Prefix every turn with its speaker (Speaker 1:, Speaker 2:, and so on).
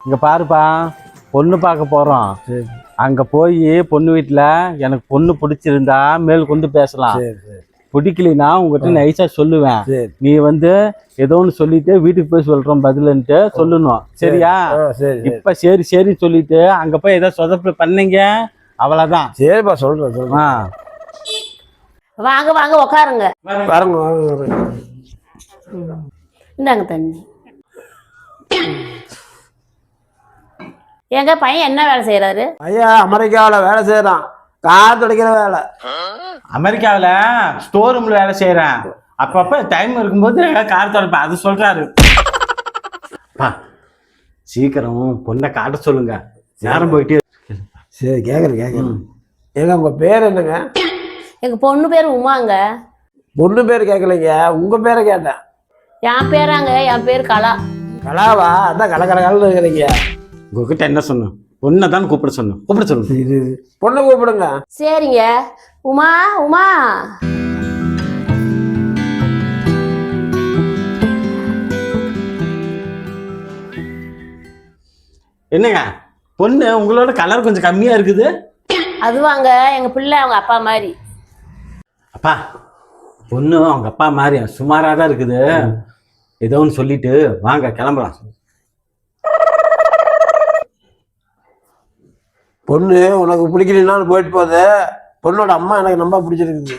Speaker 1: இங்க பாருப்பா, பொண்ணு பார்க்க போறோம்.
Speaker 2: சரி
Speaker 1: அங்க போய் பொண்ணு வீட்டுல எனக்கு பொண்ணு பிடிச்சிருந்தா மேல் கொண்டு பேசலாம்.
Speaker 2: சரி சரி
Speaker 1: பிடிக்கலைன்னா உங்ககிட்ட நைஸா சொல்லுவேன்.
Speaker 2: சரி
Speaker 1: நீ வந்து ஏதோ ஒன்று சொல்லிட்டு வீட்டுக்கு போய் சொல்றோம் பதிலுன்ட்டு சொல்லணும். சரியா?
Speaker 2: சரி சரி
Speaker 1: இப்ப சரி சரி சொல்லிட்டு அங்க போய் ஏதோ சொதப்பு பண்ணீங்க, அவ்வளவுதான்.
Speaker 2: சரிப்பா சொல்றேன்.
Speaker 3: வாங்க வாங்க உக்காருங்க.
Speaker 2: வரங்க வாங்க.
Speaker 3: இந்தாங்க தண்ணி. எங்க பையன் என்ன வேலை செய்யறாரு?
Speaker 2: ஐயா அமெரிக்காவில் வேலை செய்யறான், கார் துடைக்கிற வேலை.
Speaker 1: அமெரிக்காவில் ஸ்டோர் ரூம்ல வேலை செய்யறேன். அப்பப்ப டைம் இருக்கும்போது கார் தொடப்பேன், அது சொல்றாரு. சீக்கிரம் பொண்ணை காட்ட சொல்லுங்க, நேரம் போயிட்டே.
Speaker 2: சரி கேட்குறேன். ஏங்க உங்க பேர் என்னங்க?
Speaker 3: எங்க பொண்ணு பேர் உமாங்க.
Speaker 2: பொண்ணு பேர் கேட்கலைங்க, உங்க பேரை கேட்டேன்.
Speaker 3: என் பேராங்க, என் பேர் கலா.
Speaker 2: கலாவா? அதான் கலக்கலன்னு இருக்கிறீங்க.
Speaker 1: உங்ககிட்ட என்ன சொன்னோம்? பொண்ணை தான் கூப்பிட சொன்னோம். கூப்பிட சொல்லுங்க.
Speaker 2: பொண்ணை கூப்பிடுங்க.
Speaker 3: சரிங்க. உமா உமா.
Speaker 1: என்னங்க பொண்ணு உங்களோட கலர் கொஞ்சம் கம்மியா இருக்குது.
Speaker 3: அதுவாங்க எங்க பிள்ளை அவங்க அப்பா மாதிரி.
Speaker 1: அப்பா, பொண்ணு அவங்க அப்பா மாதிரி சுமாரா தான் இருக்குது. ஏதோ ஒன்று சொல்லிட்டு வாங்க கிளம்பலாம்.
Speaker 2: பொண்ணு உனக்கு பிடிக்கலனாலும் போயிட்டு போகுது. பொண்ணோட அம்மா எனக்கு ரொம்ப பிடிச்சிருக்குது.